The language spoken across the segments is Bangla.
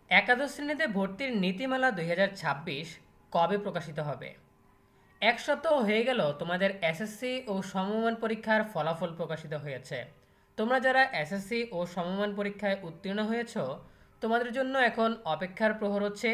একাদশ শ্রেণীতে ভর্তির নীতিমালা ২০২৬ কবে প্রকাশিত হবে? এক সপ্তাহ হয়ে গেল তোমাদের এসএসসি ও সমমান পরীক্ষার ফলাফল প্রকাশিত হয়েছে। তোমরা যারা এসএসসি ও সমমান পরীক্ষায় উত্তীর্ণ হয়েছ, তোমাদের জন্য এখন অপেক্ষার প্রহর হচ্ছে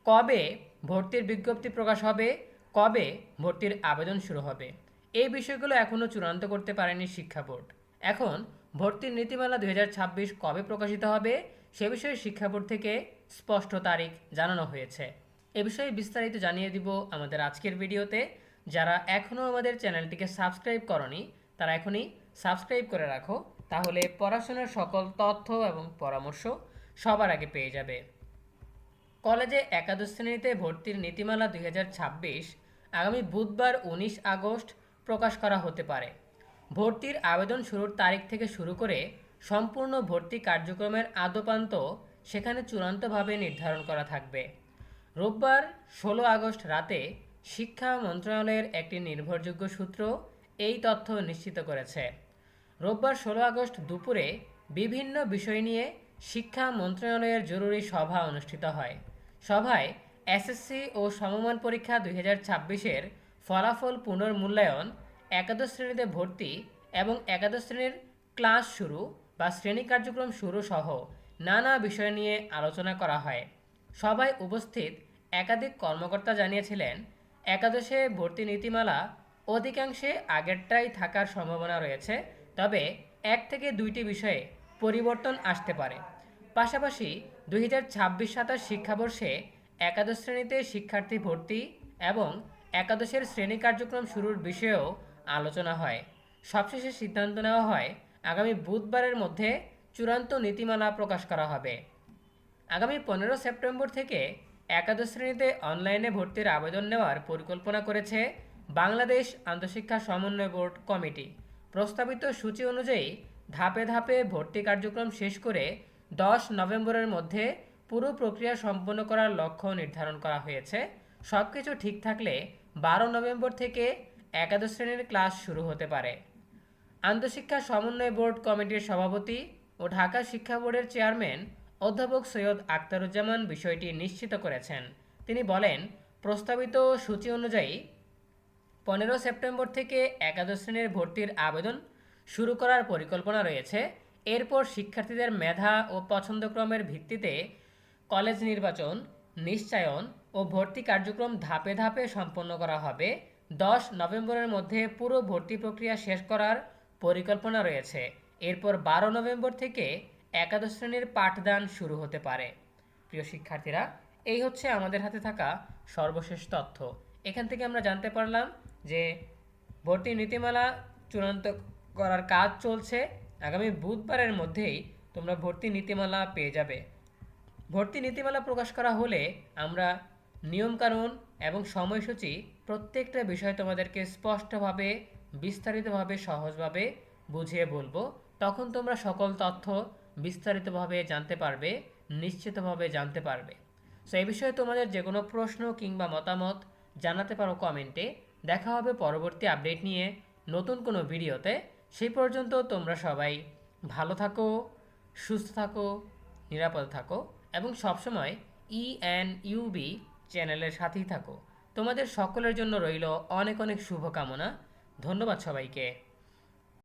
কবে ভর্তির বিজ্ঞপ্তি প্রকাশ হবে, কবে ভর্তির আবেদন শুরু হবে। এই বিষয়গুলো এখনও চূড়ান্ত করতে পারেনি শিক্ষা বোর্ড। এখন ভর্তির নীতিমালা ২০২৬ কবে প্রকাশিত হবে সে বিষয়ে শিক্ষা বোর্ড থেকে স্পষ্ট তারিখ জানানো হয়েছে। এ বিষয়ে বিস্তারিত জানিয়ে দিব আমাদের আজকের ভিডিওতে। যারা এখনও আমাদের চ্যানেলটিকে সাবস্ক্রাইব করনি তারা এখনই সাবস্ক্রাইব করে রাখো, তাহলে পড়াশোনার সকল তথ্য এবং পরামর্শ সবার আগে পেয়ে যাবে। কলেজে একাদশ শ্রেণীতে ভর্তির নীতিমালা ২০২৬ আগামী বুধবার ১৯ আগস্ট প্রকাশ করা হতে পারে। ভর্তির আবেদন শুরুর তারিখ থেকে শুরু করে সম্পূর্ণ ভর্তি কার্যক্রমের আদ্যোপান্ত সেখানে চূড়ান্তভাবে নির্ধারণ করা থাকবে। রোববার ১৬ আগস্ট রাতে শিক্ষা মন্ত্রণালয়ের একটি নির্ভরযোগ্য সূত্র এই তথ্য নিশ্চিত করেছে। রোববার ১৬ আগস্ট দুপুরে বিভিন্ন বিষয় নিয়ে শিক্ষা মন্ত্রণালয়ের জরুরি সভা অনুষ্ঠিত হয়। সভায় এসএসসি ও সমমান পরীক্ষা ২০২৬-এর ফলাফল পুনর্মূল্যায়ন, একাদশ শ্রেণীতে ভর্তি এবং একাদশ শ্রেণীর ক্লাস শুরু বা শ্রেণী কার্যক্রম শুরু সহ নানা বিষয় নিয়ে আলোচনা করা হয়। সভায় উপস্থিত একাধিক কর্মকর্তা জানিয়েছিলেন, একাদশে ভর্তি নীতিমালা অধিকাংশে আগেরটাই থাকার সম্ভাবনা রয়েছে, তবে ১ থেকে ২টি বিষয়ে পরিবর্তন আসতে পারে। পাশাপাশি ২০২৬-২৭ শিক্ষাবর্ষে একাদশ শ্রেণীতে শিক্ষার্থী ভর্তি এবং একাদশের শ্রেণী কার্যক্রম শুরুর বিষয়েও আলোচনা হয়। সবশেষে সিদ্ধান্ত নেওয়া হয় আগামী বুধবারের মধ্যে চূড়ান্ত নীতিমালা প্রকাশ করা হবে। আগামী ১৫ সেপ্টেম্বর থেকে একাদশ শ্রেণীতে অনলাইনে ভর্তির আবেদন নেওয়ার পরিকল্পনা করেছে বাংলাদেশ আন্তঃশিক্ষা সমন্বয় বোর্ড কমিটি। প্রস্তাবিত সূচি অনুযায়ী ধাপে ধাপে ভর্তি কার্যক্রম শেষ করে ১০ নভেম্বরের মধ্যে পুরো প্রক্রিয়া সম্পন্ন করার লক্ষ্য নির্ধারণ করা হয়েছে। সবকিছু ঠিক থাকলে ১২ নভেম্বর থেকে একাদশ শ্রেণীর ক্লাস শুরু হতে পারে। আন্তঃশিক্ষা সমন্বয় বোর্ড কমিটির সভাপতি ও ঢাকা শিক্ষা বোর্ডের চেয়ারম্যান অধ্যাপক সৈয়দ আখতারুজ্জামান বিষয়টি নিশ্চিত করেছেন। তিনি বলেন, প্রস্তাবিত সূচি অনুযায়ী ১৫ সেপ্টেম্বর থেকে একাদশ শ্রেণীর ভর্তির আবেদন শুরু করার পরিকল্পনা রয়েছে। এরপর শিক্ষার্থীদের মেধা ও পছন্দক্রমের ভিত্তিতে কলেজ নির্বাচন, নিশ্চয়ন ও ভর্তি কার্যক্রম ধাপে ধাপে সম্পন্ন করা হবে। ১০ নভেম্বরের মধ্যে পুরো ভর্তি প্রক্রিয়া শেষ করার পরিকল্পনা রয়েছে। এরপর ১২ নভেম্বর থেকে একাদশ শ্রেণীর পাঠদান শুরু হতে পারে। প্রিয় শিক্ষার্থীরা, এই হচ্ছে আমাদের হাতে থাকা সর্বশেষ তথ্য। এখান থেকে আমরা জানতে পারলাম যে ভর্তি নীতিমালা চূড়ান্ত করার কাজ চলছে। আগামী বুধবারের মধ্যেই তোমরা ভর্তি নীতিমালা পেয়ে যাবে। ভর্তি নীতিমালা প্রকাশ করা হলে আমরা নিয়মকানুন এবং সময়সূচি প্রত্যেকটা বিষয় তোমাদেরকে স্পষ্টভাবে, বিস্তারিতভাবে, সহজভাবে বুঝিয়ে বলবো। তখন তোমরা সকল তথ্য বিস্তারিতভাবে জানতে পারবে, নিশ্চিতভাবে জানতে পারবে। সো এই বিষয়ে তোমাদের যে কোনো প্রশ্ন কিংবা মতামত জানাতে পারো কমেন্টে। দেখা হবে পরবর্তী আপডেট নিয়ে নতুন কোনো ভিডিওতে। সেই পর্যন্ত তোমরা সবাই ভালো থাকো, সুস্থ থাকো, নিরাপদে থাকো এবং সবসময় ENUB চ্যানেলের সাথেই থাকো। তোমাদের সকলের জন্য রইল অনেক অনেক শুভকামনা। ধন্যবাদ সবাইকে।